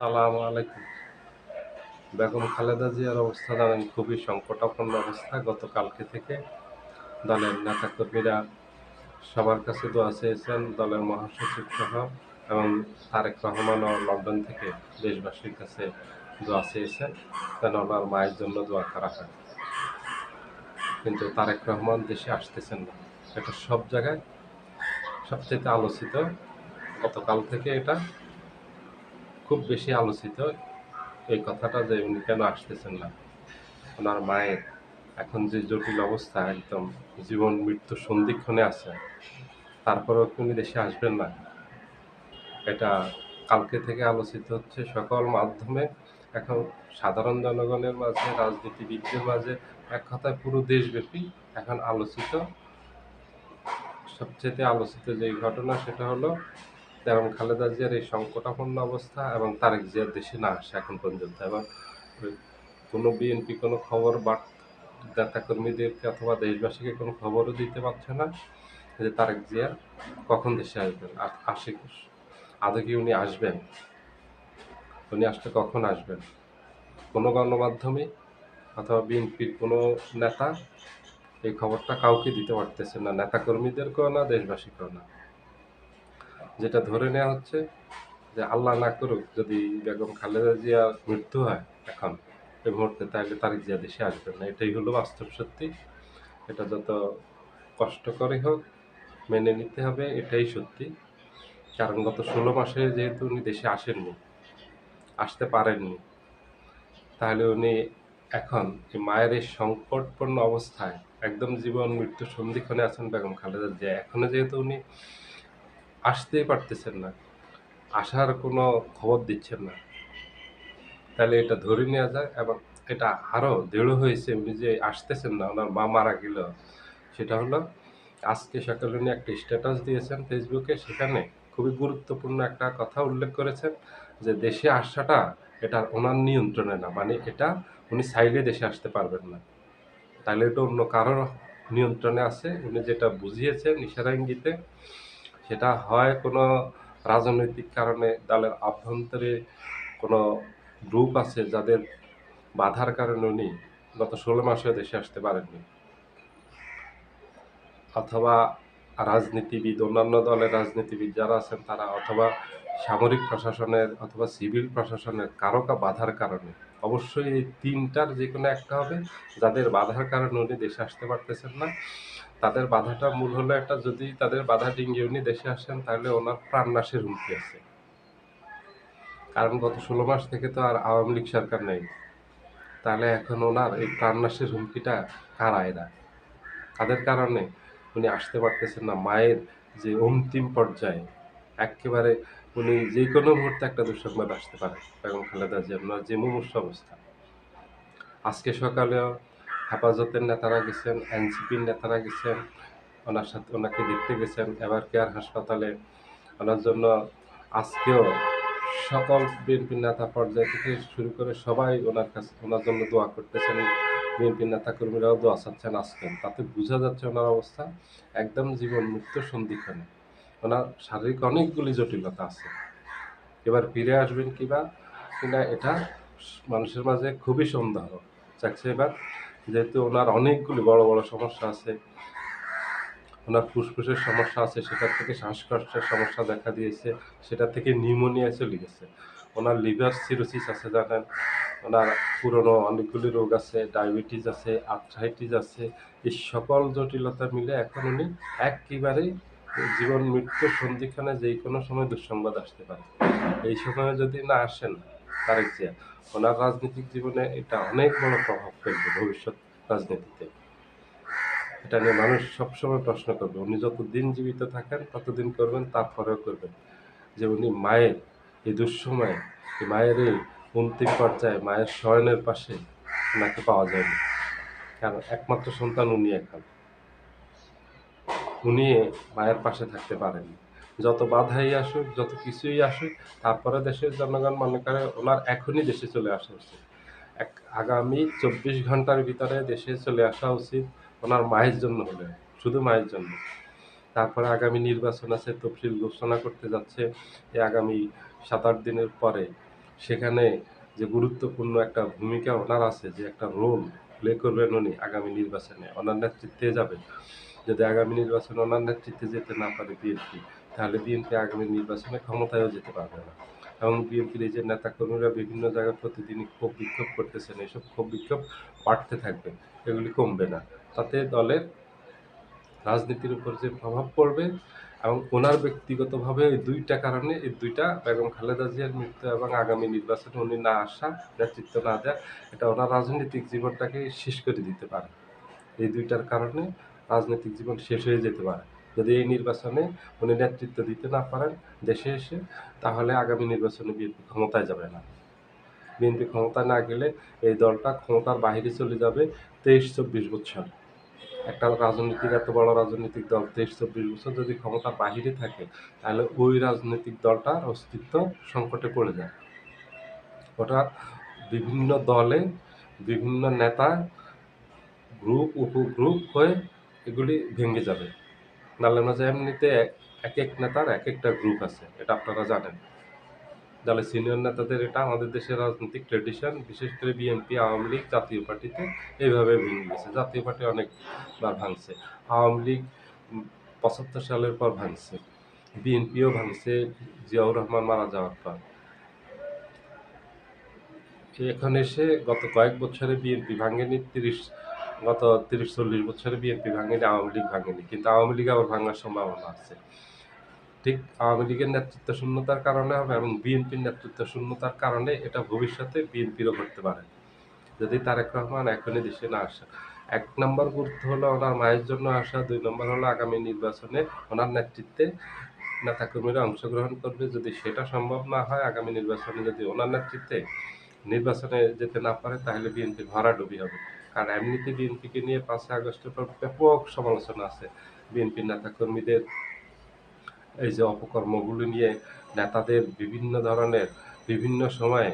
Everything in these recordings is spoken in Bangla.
সালাম আলাইকুম। বেগম খালেদা জিয়ার অবস্থা জানেন খুবই সংকটাপন্ন অবস্থা। গতকালকে থেকে দলের নেতাকর্মীরা সবার কাছে দোয়া চেয়েছেন, দলের মহাসচিব সহ এবং তারেক রহমানও লন্ডন থেকে দেশবাসীর কাছে দোয়া চেয়েছেন যেন ওনার মায়ের জন্য দোয়া করা হয়। কিন্তু তারেক রহমান দেশে আসতেছেন না। এটা সব জায়গায় সবচেয়ে আলোচিত। গতকাল থেকে এটা খুব বেশি আলোচিত এই কথাটা যে উনি কেন আসতেছেন না। ওনার মায়ের এখন যে জটিল অবস্থা, একদম জীবন মৃত্যু সন্ধিক্ষণে আছে, তারপরেও কি উনি দেশে আসবেন না? এটা কালকে থেকে আলোচিত হচ্ছে সকল মাধ্যমে। এখন সাধারণ জনগণের মাঝে, রাজনীতিবিদদের মাঝে, এক কথায় পুরো দেশব্যাপী এখন আলোচিত, সবচেয়ে আলোচিত যে ঘটনা সেটা হলো বেগম খালেদা জিয়ার এই সংকটাপন্ন অবস্থা এবং তারেক জিয়ার দেশে না আসা এখন পর্যন্ত। এবং কোনো বিএনপি কোনো খবর নেতাকর্মীদেরকে অথবা দেশবাসীকে কোনো খবরও দিতে পারছে না যে তারেক জিয়া কখন দেশে আসবেন, আসে আদৌ কি উনি আসবেন, উনি আসলে কখন আসবেন। কোনো গণমাধ্যমে অথবা বিএনপির কোনো নেতা এই খবরটা কাউকে দিতে পারতেছে না, নেতাকর্মীদেরকেও না, দেশবাসীকেও না। যেটা ধরে নেওয়া হচ্ছে যে আল্লাহ না করুক যদি বেগম খালেদা জিয়ার মৃত্যু হয় এখন এই মুহূর্তে, তাহলে তারেক জিয়া দেশে আসবেন না। এটাই হলো বাস্তব সত্যি। এটা যত কষ্টকরই হোক মেনে নিতে হবে, এটাই সত্যি। কারণ গত ১৬ মাসে যেহেতু উনি দেশে আসেননি, আসতে পারেননি, তাহলে উনি এখন এই মায়ের এই সংকটপূর্ণ অবস্থায় একদম জীবন মৃত্যু সন্ধিক্ষণে আছেন বেগম খালেদা জিয়া। এখনো যেহেতু উনি আসতেই পারতেছেন না, আসার কোনো খবর দিচ্ছেন না, তাহলে এটা ধরে নেওয়া যায়। এবং এটা আরও দৃঢ় হয়েছে উনি যে আসতেছেন না, ওনার মা মারা গেল। সেটা হলো আজকে সকালে উনি একটা স্ট্যাটাস দিয়েছেন ফেসবুকে, সেখানে খুবই গুরুত্বপূর্ণ একটা কথা উল্লেখ করেছেন যে দেশে আসাটা এটা ওনার নিয়ন্ত্রণে না, মানে এটা উনি চাইলে দেশে আসতে পারবেন না, তাহলে এটা অন্য কারোর নিয়ন্ত্রণে আছে। উনি যেটা বুঝিয়েছেন ইশারা ইঙ্গিতে, সেটা হয় কোনো রাজনৈতিক কারণে দলের আভ্যন্তরে কোনো গ্রুপ আছে যাদের বাধার কারণে উনি গত ১৬ মাসেও দেশে আসতে পারেননি, অথবা রাজনীতিবিদ, অন্যান্য দলের রাজনীতিবিদ যারা আছেন তারা, অথবা সামরিক প্রশাসনের অথবা সিভিল প্রশাসনের কারো বাধার কারণে। অবশ্যই এই ৩টার যেকোনো একটা হবে, যাদের বাধার কারণে উনি দেশে আসতে পারতেছেন না। তাদের বাধাটা মূল হলো একটা, যদি তাদের বাধা ডিঙ্গিয়ে উনি দেশে আসেন তাহলে ওনার প্রাণনাশের হুমকি আছে। কারণ গত ১৬ মাস থেকে তো আর আওয়ামী লীগ সরকার নেই। তাহলে এখন ওনার এই প্রাণনাশের হুমকিটা কারা এরা? কাদের কারণে উনি আসতে পারতেছেন না? মায়ের যে অন্তিম পর্যায়ে এক্কেবারে উনি যেকোনো মুহূর্তে একটা দুঃসংবাদ আসতে পারে বেগম খালেদা জিয়ার, ওনার যে মুমূর্ষু অবস্থা। আজকে সকালেও হেফাজতের নেতারা গেছেন, এনসিপির নেতারা গেছেন, ওনার সাথে ওনাকে দেখতে গেছেন এভার কেয়ার হাসপাতালে। ওনার জন্য আজকেও সকল বিএনপির নেতা পর্যায় থেকে শুরু করে সবাই ওনার কাছে ওনার জন্য দোয়া করতেছেন। বিএনপির নেতাকর্মীরাও দোয়া চাচ্ছেন আজকেও। তাতে বোঝা যাচ্ছে ওনার অবস্থা একদম জীবন মৃত্যুর সন্ধিক্ষণে। ওনার শারীরিক অনেকগুলি জটিলতা আছে। এবার ফিরে আসবেন কিনা এটা মানুষের মাঝে খুবই সন্দেহ জাগছে এবার। যেহেতু ওনার অনেকগুলি বড়, বড় সমস্যা আছে। ওনার ফুসফুসের সমস্যা আছে, সেটা থেকে শ্বাসকষ্টের সমস্যা দেখা দিয়েছে, সেটা থেকে নিউমোনিয়ায় চলে গেছে। ওনার লিভার সিরোসিস আছে জানেন, ওনার পুরনো অনেকগুলি রোগ আছে, ডায়াবেটিস আছে, আর্থ্রাইটিস আছে। এই সকল জটিলতা মিলে এখন উনি এক্কেবারেই জীবন মৃত্যুর সন্ধিক্ষণে যেকোনো সময় দুঃসংবাদ আসতে পারে। এই সময়ে যদি না আসেন তারেক জিয়া, ওনার রাজনৈতিক জীবনে এটা অনেক বড় প্রভাব ফেলবে ভবিষ্যৎ রাজনীতিতে। এটা নিয়ে মানুষ সবসময় প্রশ্ন করবে। উনি যতদিন জীবিত থাকেন ততদিন করবেন, তারপরেও করবেন যে উনি মায়ের এই দুঃসময়ে, এই মায়ের এই অন্তিম পর্যায়ে মায়ের শয়নের পাশে ওনাকে পাওয়া যায়নি। কারণ একমাত্র সন্তান উনি এখন। উনি মায়ের পাশে থাকতে পারেননি। যত বাধাই আসুক, যত কিছুই আসুক, তারপরে দেশের জনগণ মনে করে ওনার এখনই দেশে চলে আসা উচিত। এক আগামী ২৪ ঘন্টার ভিতরে দেশে চলে আসা উচিত ওনার মায়ের জন্য হলে, শুধু মায়ের জন্য। তারপরে আগামী নির্বাচন আছে, তফসিল ঘোষণা করতে যাচ্ছে এই আগামী ৭-৮ দিনের পরে। সেখানে যে গুরুত্বপূর্ণ একটা ভূমিকা ওনার আছে, যে একটা রোল প্লে করবেন উনি আগামী নির্বাচনে, ওনার নেতৃত্বে যাবে। যদি আগামী নির্বাচনে ওনার নেতৃত্বে যেতে না পারে বিএনপি, তাহলে বিএনপি আগামী নির্বাচনে ক্ষমতায়ও যেতে পারবে না। এবং বিএনপির এই যে নেতাকর্মীরা বিভিন্ন জায়গায় প্রতিদিনই ক্ষোভ বিক্ষোভ করতেছেন, এইসব ক্ষোভ বিক্ষোভ বাড়তে থাকবে, এগুলি কমবে না। তাতে দলের রাজনীতির উপর যে প্রভাব পড়বে, এবং ওনার ব্যক্তিগতভাবে এই ২ টা কারণে, এই ২ টা বেগম খালেদা জিয়ার মৃত্যু এবং আগামী নির্বাচনে উনি না আসা, নেতৃত্ব না দেয়া, এটা ওনার রাজনৈতিক জীবনটাকে শেষ করে দিতে পারে। এই ২ টার কারণে রাজনৈতিক জীবন শেষ হয়ে যেতে পারে। যদি এই নির্বাচনে উনি নেতৃত্ব দিতে না পারেন দেশে এসে, তাহলে আগামী নির্বাচনে বিএনপি ক্ষমতায় যাবে না। বিএনপি ক্ষমতায় না গেলে এই দলটা ক্ষমতার বাহিরে চলে যাবে ২৩-২৪ বছর। একটা রাজনীতিক, এত বড় রাজনৈতিক দল ২৩-২৪ বছর যদি ক্ষমতার বাহিরে থাকে, তাহলে ওই রাজনৈতিক দলটার অস্তিত্ব সংকটে পড়ে যায়। ওটা বিভিন্ন দলে বিভিন্ন নেতা, গ্রুপ, উপগ্রুপ হয়ে এগুলি ভেঙে যাবে। নাহলে না যে এমনিতে একেক নেতার একেকটা গ্রুপ আছে, এটা আপনারা জানেন। দলের সিনিয়র নেতাদের, এটা আমাদের দেশের রাজনৈতিক ট্র্যাডিশন, বিশেষ করে বিএনপি, আওয়ামী লীগ, জাতীয় পার্টিতে এইভাবে ভেঙে গেছে। জাতীয় পার্টি অনেকবার ভাঙছে, আওয়ামী লীগ ৭৫ সালের পর ভাঙছে, বিএনপিও ভাঙছে জিয়াউর রহমান মারা যাওয়ার পর। এখন এসে গত কয়েক বছরে বিএনপি ভাঙেনি, গত ৩০-৪০ বছরে বিএনপি ভাঙেনি, আওয়ামী লীগ ভাঙেনি, কিন্তু আওয়ামী লীগ আবার ভাঙার সম্ভাবনা আছে। ঠিক আওয়ামী লীগের নেতৃত্ব শূন্যতার কারণে হবে, এবং বিএনপির নেতৃত্ব শূন্যতার কারণে এটা ভবিষ্যতে বিএনপিরও ঘটতে পারে, যদি তারেক রহমান এখনই দেশে না আসে। ১ নম্বর গুরুত্ব হলো ওনার মায়ের জন্য আসা, ২ নম্বর হলো আগামী নির্বাচনে ওনার নেতৃত্বে নেতাকর্মীরা অংশগ্রহণ করবে। যদি সেটা সম্ভব না হয়, আগামী নির্বাচনে যদি ওনার নেতৃত্বে নির্বাচনে যেতে না পারে, তাহলে বিএনপি ভরাডুবি হবে। কারণ এমনিতে বিএনপিকে নিয়ে ৫ই আগস্টের পর ব্যাপক সমালোচনা আছে। বিএনপির নেতাকর্মীদের এই যে অপকর্মগুলো নিয়ে, নেতাদের বিভিন্ন ধরনের, বিভিন্ন সময়ে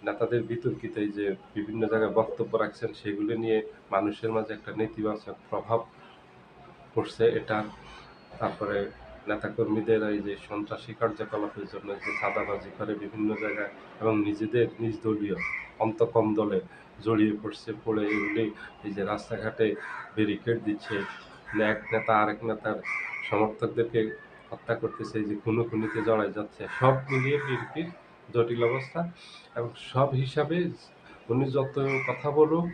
নেতাদের বিতর্কিত এই যে বিভিন্ন জায়গায় বক্তব্য রাখছেন, সেগুলো নিয়ে মানুষের মাঝে একটা নেতিবাচক প্রভাব পড়ছে এটার। তারপরে নেতাকর্মীদের এই যে সন্ত্রাসী কার্যকলাপের জন্য যে চাঁদাবাজি করে বিভিন্ন জায়গায়, এবং নিজেদের নিজ দলীয় অন্তকম দলে জড়িয়ে পড়ছে, পড়ে এগুলি এই যে রাস্তাঘাটে ব্যারিকেড দিচ্ছে, এক নেতা আরেক নেতার সমর্থকদেরকে হত্যা করতেছে, এই যে খুনোখুনিতে জড়ায় যাচ্ছে, সব মিলিয়ে বিএনপির জটিল অবস্থা। এবং সব হিসাবে উনি যত কথা বলুক,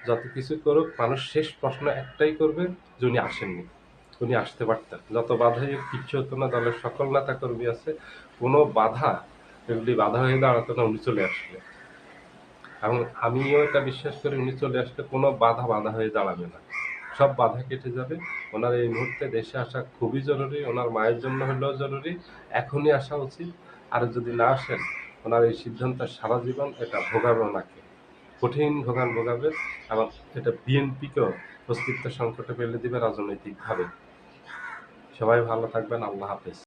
যত কিছু করুক, মানুষ শেষ প্রশ্ন একটাই করবে যে উনি আসেননি। উনি আসতে পারতেন, যত বাধাই কিচ্ছু হতো না। দলের সকল নেতা কর্মী আছে, কোনো বাধা, এগুলি বাধা হয়ে দাঁড়াতো না উনি চলে আসলে। এবং আমিও এটা বিশ্বাস করি, উনি চলে আসলে কোনো বাধা বাধা হয়ে দাঁড়াবে না, সব বাধা কেটে যাবে। ওনার এই মুহূর্তে দেশে আসা খুবই জরুরি, ওনার মায়ের জন্য হলেও জরুরি, এখনই আসা উচিত। আর যদি না আসেন, ওনার এই সিদ্ধান্ত সারা জীবন এটা ভোগাবে ওনাকে, কঠিন ভোগান ভোগাবে, এবং এটা বিএনপিকেও অস্তিত্ব সংকটে ফেলে দিবে রাজনৈতিকভাবে। সবাই ভালো থাকবেন, আল্লাহ হাফেজ।